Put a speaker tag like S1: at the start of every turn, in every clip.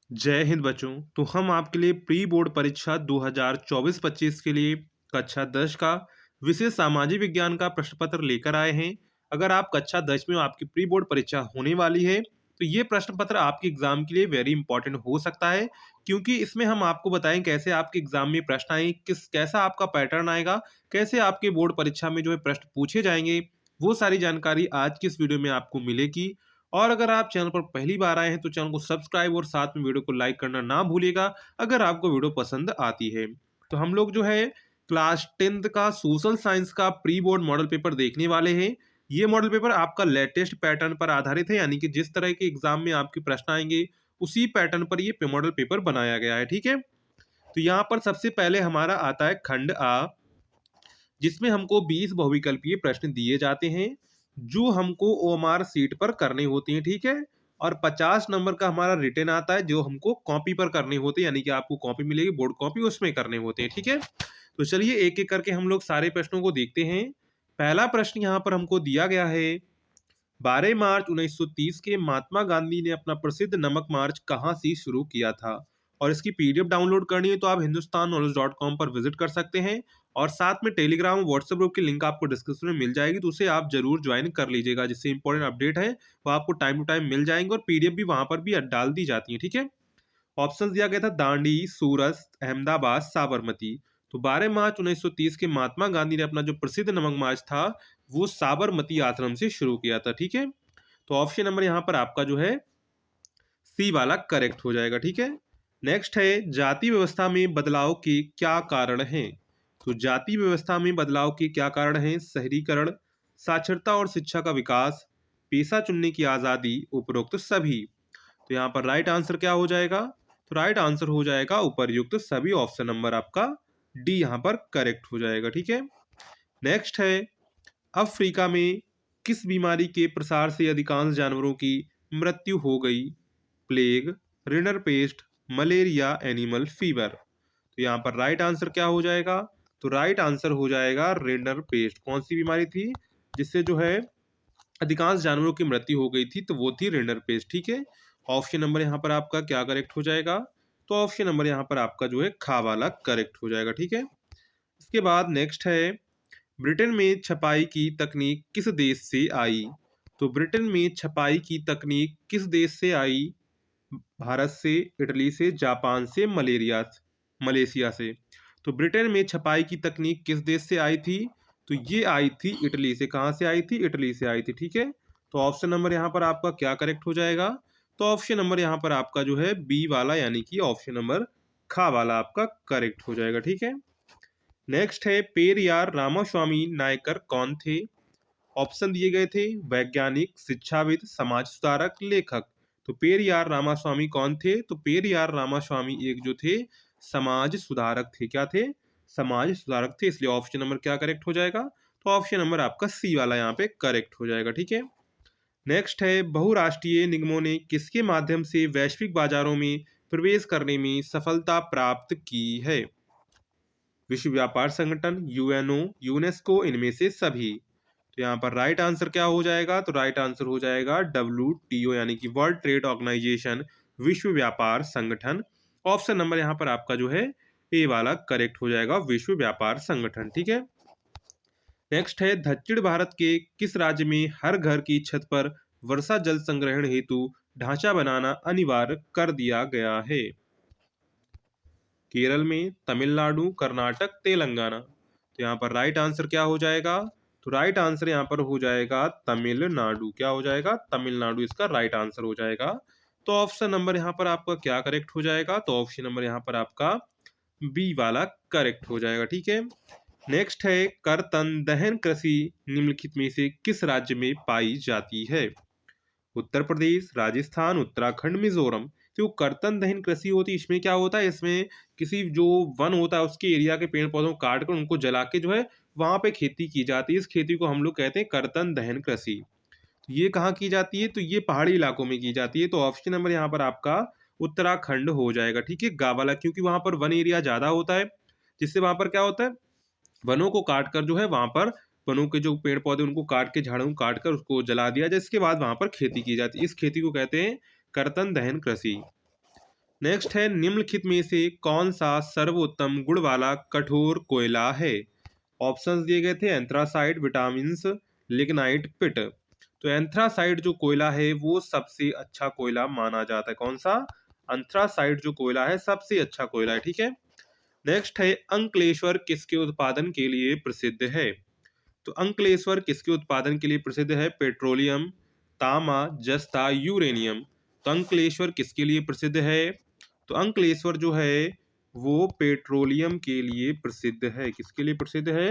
S1: जय हिंद बच्चों। तो हम आपके लिए प्री बोर्ड परीक्षा 2024-25 के लिए कक्षा 10 का विशेष सामाजिक विज्ञान का प्रश्न पत्र लेकर आए हैं। अगर आप कक्षा 10 में आपकी प्री बोर्ड परीक्षा होने वाली है तो ये प्रश्न पत्र आपके एग्जाम के लिए वेरी इंपॉर्टेंट हो सकता है, क्योंकि इसमें हम आपको बताएं कैसे आपके एग्जाम में प्रश्न आए, कैसा आपका पैटर्न आएगा, कैसे आपके बोर्ड परीक्षा में जो है प्रश्न पूछे जाएंगे। वो सारी जानकारी आज की इस वीडियो में आपको मिलेगी। और अगर आप चैनल पर पहली बार आए हैं तो चैनल को सब्सक्राइब और साथ में वीडियो को लाइक करना ना भूलिएगा अगर आपको वीडियो पसंद आती है। तो हम लोग जो है क्लास 10th का सोशल साइंस का प्री बोर्ड मॉडल पेपर देखने वाले हैं। ये मॉडल पेपर आपका लेटेस्ट पैटर्न पर आधारित है, यानी कि जिस तरह के एग्जाम में आपके प्रश्न आएंगे उसी पैटर्न पर ये मॉडल पेपर बनाया गया है। ठीक है, तो यहाँ पर सबसे पहले हमारा आता है खंड आ, जिसमें हमको 20 बहुविकल्पीय प्रश्न दिए जाते हैं जो हमको ओएमआर सीट पर करने होते हैं। ठीक है, और 50 नंबर का हमारा रिटर्न आता है जो हमको कॉपी पर करने होते हैं, यानी कि आपको कॉपी मिलेगी बोर्ड कॉपी, उसमें करने होते हैं। ठीक है, तो चलिए एक एक करके हम लोग सारे प्रश्नों को देखते हैं। पहला प्रश्न यहाँ पर हमको दिया गया है, 12 मार्च 1930 के महात्मा गांधी ने अपना प्रसिद्ध नमक मार्च कहाँ से शुरू किया था। और इसकी पीडीएफ डाउनलोड करनी है तो आप hindustanKnowledge.com पर विजिट कर सकते हैं। और साथ में टेलीग्राम व्हाट्सएप ग्रुप की लिंक आपको डिस्क्रिप्शन में मिल जाएगी, तो उसे आप जरूर ज्वाइन कर लीजिएगा, जिससे इंपॉर्टेंट अपडेट है वो आपको टाइम टू टाइम मिल जाएंगे और पीडीएफ भी वहां पर भी डाल दी जाती है। ठीक है, ऑप्शन दिया गया था दांडी, सूरत, अहमदाबाद, साबरमती। तो 12 मार्च 1930 के महात्मा गांधी ने अपना जो प्रसिद्ध नमक मार्च था वो साबरमती आश्रम से शुरू किया था। ठीक है, तो ऑप्शन नंबर यहाँ पर आपका जो है सी वाला करेक्ट हो जाएगा। ठीक है, नेक्स्ट है जाति व्यवस्था में बदलाव के क्या कारण हैं। तो जाति व्यवस्था में बदलाव के क्या कारण हैं? शहरीकरण, साक्षरता और शिक्षा का विकास, पेशा चुनने की आजादी, उपरोक्त सभी। तो यहाँ पर राइट आंसर क्या हो जाएगा? तो राइट आंसर हो जाएगा उपर्युक्त सभी। ऑप्शन नंबर आपका डी यहाँ पर करेक्ट हो जाएगा। ठीक है, नेक्स्ट है अफ्रीका में किस बीमारी के प्रसार से अधिकांश जानवरों की मृत्यु हो गई? Plague, rinderpest, malaria, animal fever. तो यहाँ पर राइट आंसर क्या हो जाएगा? तो राइट आंसर हो जाएगा रिनर पेस्ट। कौन सी बीमारी थी जिससे जो है अधिकांश जानवरों की मृत्यु हो गई थी? तो वो थी रिनर पेस्ट। ठीक है, ऑप्शन नंबर यहाँ पर आपका क्या करेक्ट हो जाएगा? तो ऑप्शन नंबर यहाँ पर आपका जो है खा वाला करेक्ट हो जाएगा। ठीक है, इसके बाद नेक्स्ट है ब्रिटेन में छपाई की तकनीक किस देश से आई? तो ब्रिटेन में छपाई की तकनीक किस देश से आई? भारत से, इटली से, जापान से, मलेशिया से। तो ब्रिटेन में छपाई की तकनीक किस देश से आई थी? तो ये आई थी इटली से। कहाँ से आई थी? इटली से आई थी। ठीक है, तो ऑप्शन नंबर यहाँ पर आपका क्या करेक्ट हो जाएगा? तो ऑप्शन नंबर यहाँ पर आपका जो है बी वाला, यानी कि ऑप्शन नंबर खा वाला आपका करेक्ट हो जाएगा। ठीक है, नेक्स्ट है पेरियार रामास्वामी नायकर कौन थे? ऑप्शन दिए गए थे वैज्ञानिक, शिक्षाविद, समाज सुधारक, लेखक। तो पेरियार रामास्वामी कौन थे? तो पेरियार रामास्वामी एक जो थे समाज सुधारक थे। क्या थे? समाज सुधारक थे, इसलिए ऑप्शन नंबर क्या करेक्ट हो जाएगा? तो ऑप्शन नंबर आपका सी वाला यहाँ पे करेक्ट हो जाएगा। ठीक है, नेक्स्ट है बहुराष्ट्रीय निगमों ने किसके माध्यम से वैश्विक बाजारों में प्रवेश करने में सफलता प्राप्त की है? विश्व व्यापार संगठन, यूएनओ, यूनेस्को, इनमें से सभी। तो यहाँ पर राइट आंसर क्या हो जाएगा? तो राइट आंसर हो जाएगा WTO, यानी कि वर्ल्ड ट्रेड ऑर्गेनाइजेशन, विश्व व्यापार संगठन। ऑप्शन नंबर यहाँ पर आपका जो है ए वाला करेक्ट हो जाएगा, विश्व व्यापार संगठन। ठीक है, नेक्स्ट है दक्षिण भारत के किस राज्य में हर घर की छत पर वर्षा जल संग्रहण हेतु ढांचा बनाना अनिवार्य कर दिया गया है? केरल में, तमिलनाडु, कर्नाटक, तेलंगाना। तो यहाँ पर राइट आंसर क्या हो जाएगा? तो राइट आंसर यहाँ पर हो जाएगा तमिलनाडु। क्या हो जाएगा? तमिलनाडु इसका राइट आंसर हो जाएगा। तो ऑप्शन नंबर यहाँ पर आपका क्या करेक्ट हो जाएगा? तो ऑप्शन नंबर यहाँ पर आपका बी वाला करेक्ट हो जाएगा। ठीक है, नेक्स्ट है कर्तन दहन कृषि निम्नलिखित में से किस राज्य में पाई जाती है? उत्तर प्रदेश, राजस्थान, उत्तराखंड, मिजोरम। जो कर्तन दहन कृषि होती है इसमें क्या होता है? इसमें किसी जो वन होता है उसके एरिया के पेड़ पौधों को काट कर उनको जला के जो है वहां पे खेती की जाती है। इस खेती को हम लोग कहते हैं कर्तन दहन कृषि। तो ये कहाँ की जाती है? तो ये पहाड़ी इलाकों में की जाती है। तो ऑप्शन नंबर यहाँ पर आपका उत्तराखंड हो जाएगा। ठीक है, गा वाला, क्योंकि वहां पर वन एरिया ज्यादा होता है, जिससे वहां पर क्या होता है वनों को काट कर जो है वहां पर वनों के जो पेड़ पौधे उनको काट के, झाड़ों को काट कर उसको जला दिया जाए, इसके बाद वहां पर खेती की जाती है। इस खेती को कहते हैं कर्तन दहन कृषि। नेक्स्ट है निम्नलिखित में से कौन सा सर्वोत्तम गुण वाला कठोर कोयला है? ऑप्शंस दिए गए थे एंथ्रासाइट, विटामिन्स, लिग्नाइट, पिट। तो एंथ्रासाइट जो कोयला है वो सबसे अच्छा कोयला माना जाता है। कौन सा? एंथ्रासाइट जो कोयला है सबसे अच्छा कोयला है, ठीक है। नेक्स्ट है अंकलेश्वर किसके उत्पादन के लिए प्रसिद्ध है? तो अंकलेश्वर किसके उत्पादन के लिए प्रसिद्ध है? पेट्रोलियम, तांबा, जस्ता, यूरेनियम। तो अंकलेश्वर किसके लिए प्रसिद्ध है? तो अंकलेश्वर जो है वो पेट्रोलियम के लिए प्रसिद्ध है। किसके लिए प्रसिद्ध है?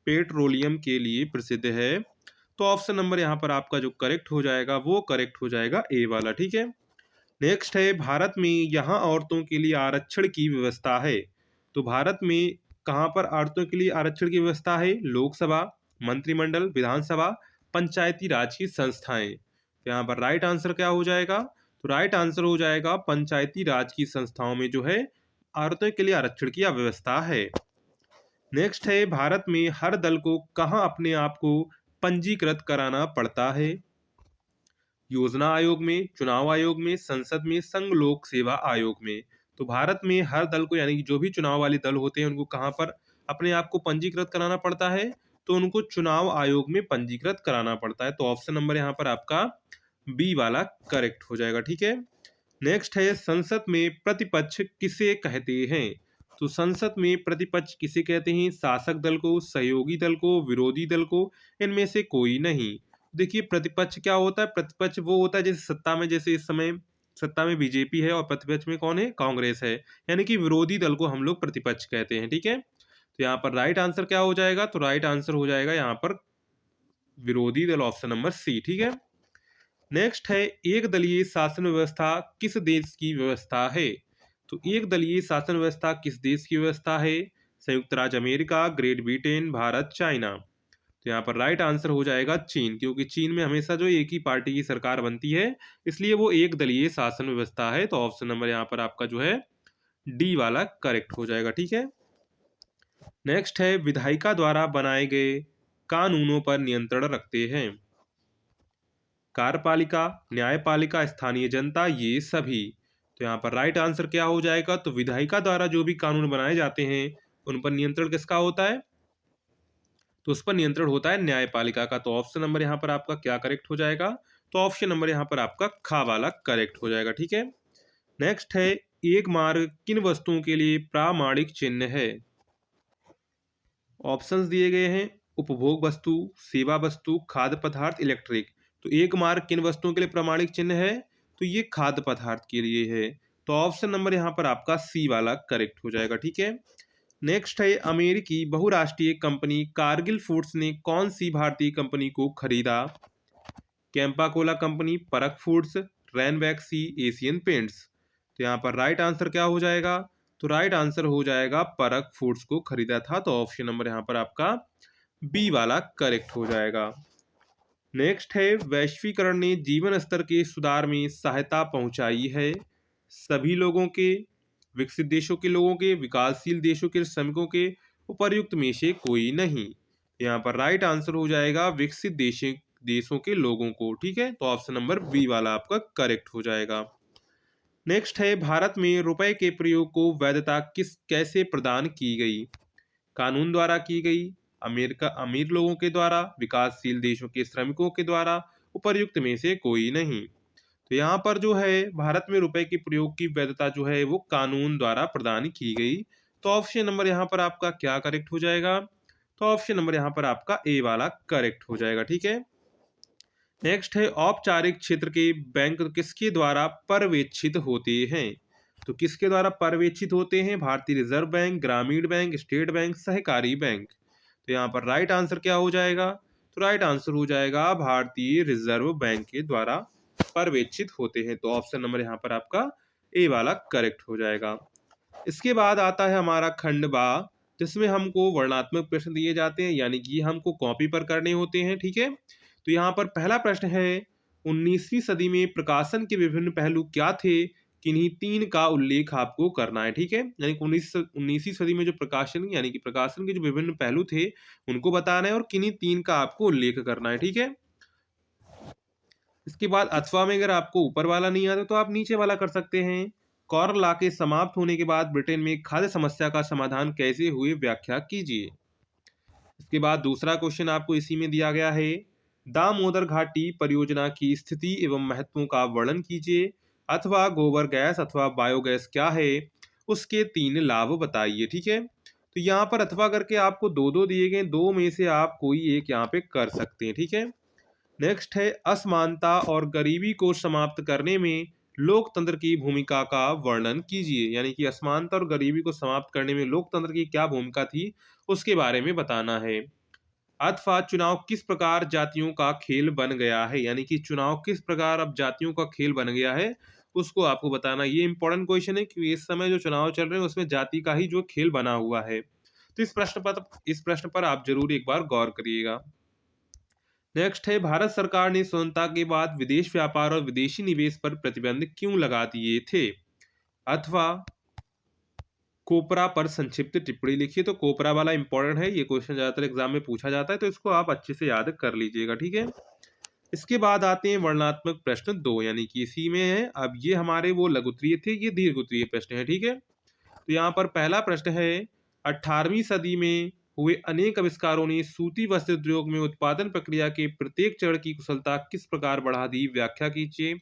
S1: पेट्रोलियम के लिए प्रसिद्ध है। तो ऑप्शन नंबर यहाँ पर आपका जो करेक्ट हो जाएगा वो करेक्ट हो जाएगा ए वाला, ठीक है। नेक्स्ट है भारत में यहाँ औरतों के लिए आरक्षण की व्यवस्था है। तो भारत में कहाँ पर औरतों के लिए आरक्षण की व्यवस्था है? लोकसभा, मंत्रिमंडल, विधानसभा, पंचायती राज की संस्थाएं। तो यहाँ पर राइट आंसर क्या हो जाएगा? तो राइट आंसर हो जाएगा पंचायती राज की संस्थाओं में जो है औरतों के लिए आरक्षण की व्यवस्था है। नेक्स्ट है भारत में हर दल को कहाँ अपने आप को पंजीकृत कराना पड़ता है? योजना आयोग में, चुनाव आयोग में, संसद में, संघ लोक सेवा आयोग में। तो भारत में हर दल को यानी कि जो भी चुनाव वाले दल होते हैं उनको कहाँ पर अपने आप को पंजीकृत कराना पड़ता है? तो उनको चुनाव आयोग में पंजीकृत कराना पड़ता है। तो ऑप्शन नंबर यहाँ पर आपका बी वाला करेक्ट हो जाएगा, ठीक है। नेक्स्ट है संसद में प्रतिपक्ष किसे कहते हैं? तो संसद में प्रतिपक्ष किसे कहते हैं? शासक दल को, सहयोगी दल को, विरोधी दल को, इनमें से कोई नहीं। देखिए प्रतिपक्ष क्या होता है? प्रतिपक्ष वो होता है जैसे सत्ता में, जैसे इस समय सत्ता में बीजेपी है और प्रतिपक्ष में कौन है? कांग्रेस है। यानी कि विरोधी दल को हम लोग प्रतिपक्ष कहते हैं, ठीक है। तो यहाँ पर राइट आंसर क्या हो जाएगा? तो राइट आंसर हो जाएगा यहाँ पर विरोधी दल, ऑप्शन नंबर सी, ठीक है। नेक्स्ट है एक दलीय शासन व्यवस्था किस देश की व्यवस्था है? तो एक दलीय शासन व्यवस्था किस देश की व्यवस्था है? संयुक्त राज्य America, great Britain, Bharat, China. तो यहाँ पर राइट आंसर हो जाएगा चीन, क्योंकि चीन में हमेशा जो एक ही पार्टी की सरकार बनती है इसलिए वो एक दलीय शासन व्यवस्था है। तो ऑप्शन नंबर यहाँ पर आपका जो है डी वाला करेक्ट हो जाएगा, ठीक है। नेक्स्ट है विधायिका द्वारा बनाए गए कानूनों पर नियंत्रण रखते हैं। कार्यपालिका, न्यायपालिका, स्थानीय जनता, ये सभी। तो यहाँ पर राइट आंसर क्या हो जाएगा? तो विधायिका द्वारा जो भी कानून बनाए जाते हैं उन पर नियंत्रण किसका होता है? तो उस पर नियंत्रण होता है न्यायपालिका का। तो ऑप्शन नंबर यहाँ पर आपका क्या करेक्ट हो जाएगा? तो ऑप्शन नंबर यहाँ पर आपका खा वाला करेक्ट हो जाएगा, ठीक है। नेक्स्ट है एक मार्ग किन वस्तुओं के लिए प्रामाणिक चिन्ह है? ऑप्शंस दिए गए हैं उपभोग वस्तु, सेवा वस्तु, खाद्य पदार्थ, इलेक्ट्रिक। तो एक मार्क किन वस्तुओं के लिए प्रमाणिक चिन्ह है? तो ये खाद्य पदार्थ के लिए है। तो ऑप्शन नंबर यहाँ पर आपका सी वाला करेक्ट हो जाएगा, ठीक है। नेक्स्ट है अमेरिकी बहुराष्ट्रीय कंपनी कारगिल फूड्स ने कौन सी भारतीय कंपनी को खरीदा? कैंपा कोला कंपनी, परक फूड्स, रैनबैक्सी, एशियन पेंट्स। तो यहाँ पर राइट आंसर क्या हो जाएगा? तो राइट आंसर हो जाएगा परक फूड्स को खरीदा था। तो ऑप्शन नंबर यहाँ पर आपका बी वाला करेक्ट हो जाएगा। नेक्स्ट है वैश्वीकरण ने जीवन स्तर के सुधार में सहायता पहुंचाई है। सभी लोगों के, विकसित देशों के लोगों के, विकासशील देशों के श्रमिकों के, उपर्युक्त में से कोई नहीं। यहाँ पर राइट आंसर हो जाएगा विकसित देशों के लोगों को, ठीक है। तो ऑप्शन नंबर बी वाला आपका करेक्ट हो जाएगा। नेक्स्ट है भारत में रुपए के प्रयोग को वैधता कैसे प्रदान की गई? कानून द्वारा की गई, अमेरिका अमीर लोगों के द्वारा, विकासशील देशों के श्रमिकों के द्वारा, उपर्युक्त में से कोई नहीं। तो यहाँ पर जो है भारत में रुपए के प्रयोग की वैधता जो है वो कानून द्वारा प्रदान की गई। तो ऑप्शन नंबर यहाँ पर आपका क्या करेक्ट हो जाएगा? तो ऑप्शन नंबर यहाँ पर आपका ए वाला करेक्ट हो जाएगा, ठीक है। नेक्स्ट है औपचारिक क्षेत्र के बैंक किसके द्वारा पर्यवेक्षित होते हैं? तो किसके द्वारा पर्यवेक्षित होते हैं? भारतीय रिजर्व बैंक, ग्रामीण बैंक, स्टेट बैंक, सहकारी बैंक। तो यहाँ पर राइट आंसर क्या हो जाएगा? तो राइट आंसर हो जाएगा भारतीय रिजर्व बैंक के द्वारा पर्यवेक्षित होते हैं। तो ऑप्शन नंबर यहाँ पर आपका ए वाला करेक्ट हो जाएगा। इसके बाद आता है हमारा खंड बा, जिसमें हमको वर्णनात्मक प्रश्न दिए जाते हैं, यानी कि हमको कॉपी पर करने होते हैं, ठीक है। तो यहाँ पर पहला प्रश्न है 19वीं सदी में प्रकाशन के विभिन्न पहलू क्या थे? किन्हीं तीन का उल्लेख आपको करना है, ठीक है। यानी कि 19वीं सदी में जो प्रकाशन यानी कि प्रकाशन के जो विभिन्न पहलू थे उनको बताना है और किन्हीं तीन का आपको उल्लेख करना है, ठीक है। इसके बाद अथवा में अगर आपको ऊपर वाला नहीं आता तो आप नीचे वाला कर सकते हैं। कॉर लॉ के समाप्त होने के बाद ब्रिटेन में खाद्य समस्या का समाधान कैसे हुए, व्याख्या कीजिए। इसके बाद दूसरा क्वेश्चन आपको इसी में दिया गया है, दामोदर घाटी परियोजना की स्थिति एवं महत्वों का वर्णन कीजिए, अथवा गोबर गैस अथवा बायोगैस क्या है, उसके 3 लाभ बताइए। ठीक है, तो यहाँ पर अथवा करके आपको दो दो दिए गए, दो में से आप कोई एक यहाँ पे कर सकते हैं। ठीक है, नेक्स्ट है, असमानता और गरीबी को समाप्त करने में लोकतंत्र की भूमिका का वर्णन कीजिए। यानी कि असमानता और गरीबी को समाप्त करने में लोकतंत्र की क्या भूमिका थी, उसके बारे में बताना है। अथवा चुनाव किस प्रकार जातियों का खेल बन गया है, यानी कि चुनाव किस प्रकार अब जातियों का खेल बन गया है, उसको आपको बताना। ये इंपॉर्टेंट क्वेश्चन है कि इस समय जो चुनाव चल रहे हैं उसमें जाति का ही जो खेल बना हुआ है। तो इस प्रश्न पर आप जरूर एक बार गौर करिएगा। नेक्स्ट है, भारत सरकार ने स्वतंत्रता के बाद विदेश व्यापार और विदेशी निवेश पर प्रतिबंध क्यों लगा दिए थे, अथवा कोपरा पर संक्षिप्त टिप्पणी लिखिए। तो कोपरा वाला इंपॉर्टेंट है, ये क्वेश्चन ज्यादातर एग्जाम में पूछा जाता है, तो इसको आप अच्छे से याद कर लीजिएगा। ठीक है, इसके बाद आते हैं वर्णनात्मक प्रश्न 2, यानी कि इसी में है। अब ये हमारे वो लघु उत्तरीय थे, ये दीर्घ उत्तरीय प्रश्न है। ठीक है, तो यहाँ पर पहला प्रश्न है, 18वीं सदी में हुए अनेक आविष्कारों ने सूती वस्त्र उद्योग में उत्पादन प्रक्रिया के प्रत्येक चरण की कुशलता किस प्रकार बढ़ा दी, व्याख्या कीजिए।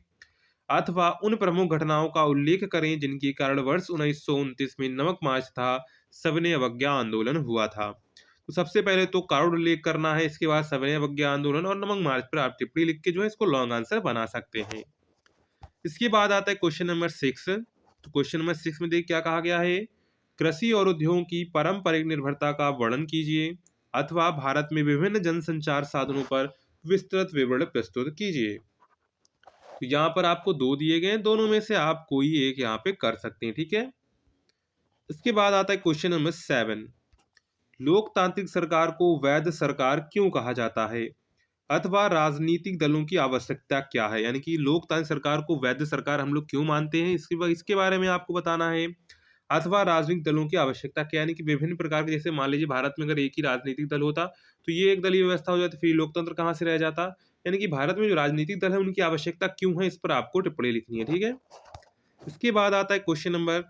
S1: अथवा उन प्रमुख घटनाओं का उल्लेख करें जिनके कारण वर्ष 1929 में नमक मार्च तथा सविनय अवज्ञा आंदोलन हुआ था। तो सबसे पहले तो कारण उल्लेख करना है, इसके बाद सविनय अवज्ञा आंदोलन और नमक मार्च पर आप टिप्पणी लिख के जो है इसको लॉन्ग आंसर बना सकते हैं। इसके बाद आता है क्वेश्चन नंबर 6। तो क्वेश्चन नंबर 6 में देखिए क्या कहा गया है, कृषि और उद्योगों की पारंपरिक निर्भरता का वर्णन कीजिए, अथवा भारत में विभिन्न जनसंचार साधनों पर विस्तृत विवरण प्रस्तुत कीजिए। तो यहाँ पर आपको दो दिए गए हैं, दोनों में से आप कोई एक यहाँ पे कर सकते हैं। ठीक है, इसके बाद आता है क्वेश्चन नंबर 7, लोकतांत्रिक सरकार को वैध सरकार क्यों कहा जाता है, अथवा राजनीतिक दलों की आवश्यकता क्या है। यानी कि लोकतांत्रिक सरकार को वैध सरकार हम लोग क्यों मानते हैं, इसके बारे में आपको बताना है। अथवा राजनीतिक दलों की आवश्यकता क्या, यानी कि विभिन्न प्रकार के, जैसे मान लीजिए भारत में अगर एक ही राजनीतिक दल होता तो ये एक दलीय व्यवस्था हो जाती, फिर लोकतंत्र कहाँ से रह जाता। यानी कि भारत में जो राजनीतिक दल है उनकी आवश्यकता क्यों है, इस पर आपको टिप्पणी लिखनी है। ठीक है, इसके बाद आता है क्वेश्चन नंबर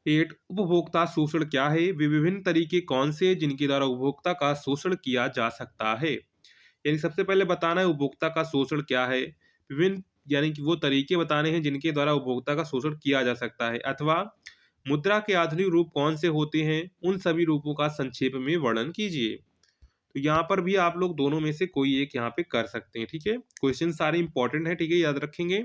S1: 8, उपभोक्ता शोषण क्या है, वे विभिन्न तरीके कौन से हैं जिनके द्वारा उपभोक्ता का शोषण किया जा सकता है। यानी सबसे पहले बताना है उपभोक्ता का शोषण क्या है, विभिन्न यानी कि वो तरीके बताने हैं जिनके द्वारा उपभोक्ता का शोषण किया जा सकता है, अथवा मुद्रा के आधुनिक रूप कौन से होते हैं, उन सभी रूपों का संक्षेप में वर्णन कीजिए। तो यहाँ पर भी आप लोग दोनों में से कोई एक यहाँ पे कर सकते हैं। ठीक है, क्वेश्चन सारे इंपॉर्टेंट है। ठीक है, याद रखेंगे।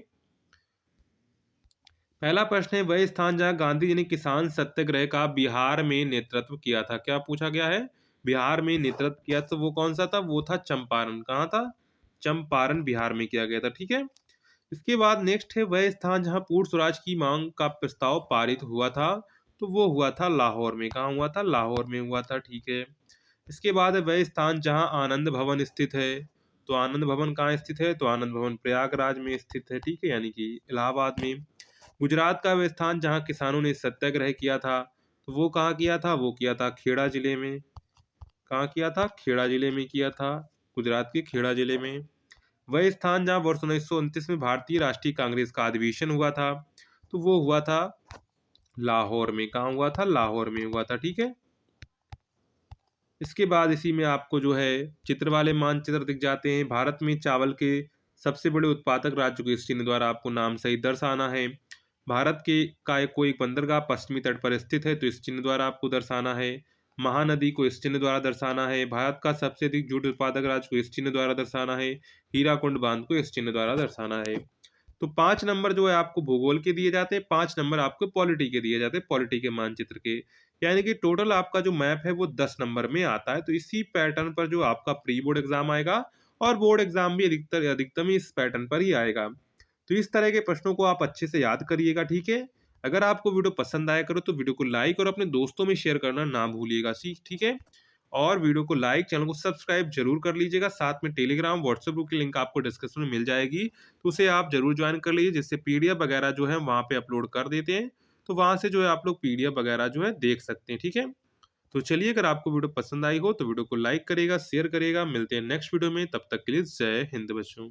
S1: पहला प्रश्न है, वह स्थान जहां गांधी जी ने किसान सत्याग्रह का बिहार में नेतृत्व किया था, क्या पूछा गया है, बिहार में नेतृत्व किया, तो वो कौन सा था, वो था चंपारण। कहाँ था, चंपारण बिहार में किया गया था। ठीक है, इसके बाद नेक्स्ट है, वह स्थान जहां पूर्ण स्वराज की मांग का प्रस्ताव पारित हुआ था, तो वो हुआ था लाहौर में। कहाँ हुआ था, लाहौर में हुआ था। ठीक है, इसके बाद है, वह स्थान जहां आनंद भवन स्थित है, तो आनंद भवन कहाँ स्थित है, तो आनंद भवन प्रयागराज में स्थित है। ठीक है, यानी कि इलाहाबाद में। गुजरात का वह स्थान जहाँ किसानों ने सत्याग्रह किया था, तो वो कहाँ किया था, वो किया था खेड़ा जिले में। कहाँ किया था, खेड़ा जिले में किया था, गुजरात के खेड़ा जिले में। वह स्थान जहाँ वर्ष 1929 में भारतीय राष्ट्रीय कांग्रेस का अधिवेशन हुआ था, तो वो हुआ था लाहौर में। कहाँ हुआ था, लाहौर में हुआ था। ठीक है, इसके बाद इसी में आपको जो है चित्र वाले मानचित्र दिख जाते हैं। भारत में चावल के सबसे बड़े उत्पादक राज्य को इस चिन्ह द्वारा आपको नाम सहित दर्शाना है। भारत के का एक कोई बंदरगाह पश्चिमी तट पर स्थित है, तो इस चिन्ह द्वारा आपको दर्शाना है। महानदी को इस चिन्ह द्वारा दर्शाना है। भारत का सबसे अधिक जूट उत्पादक राज्य को इस चिन्ह द्वारा दर्शाना है। हीराकुंड बांध को इस चिन्ह द्वारा दर्शाना है। तो 5 नंबर जो है आपको भूगोल के दिए जाते हैं, 5 नंबर आपको पॉलिटी के दिए जाते हैं, पॉलिटी के मानचित्र के। यानी कि टोटल आपका जो मैप है वो 10 नंबर में आता है। तो इसी पैटर्न पर जो आपका प्री बोर्ड एग्जाम आएगा और बोर्ड एग्जाम भी अधिकतम इस पैटर्न पर ही आएगा। तो इस तरह के प्रश्नों को आप अच्छे से याद करिएगा। ठीक है, अगर आपको वीडियो पसंद आया करो तो वीडियो को लाइक और अपने दोस्तों में शेयर करना ना भूलिएगा। ठीक है, और वीडियो को लाइक, चैनल को सब्सक्राइब जरूर कर लीजिएगा। साथ में टेलीग्राम व्हाट्सएप ग्रुप की लिंक आपको डिस्क्रिप्शन में मिल जाएगी, तो उसे आप जरूर ज्वाइन कर लीजिए, जिससे पीडीएफ वगैरह जो है वहाँ पे अपलोड कर देते हैं, तो वहाँ से जो है आप लोग पीडीएफ वगैरह जो है देख सकते हैं। ठीक है, तो चलिए, अगर आपको वीडियो पसंद आई हो तो वीडियो को लाइक करेगा, शेयर करेगा। मिलते हैं नेक्स्ट वीडियो में, तब तक के लिए जय हिंद बच्चों।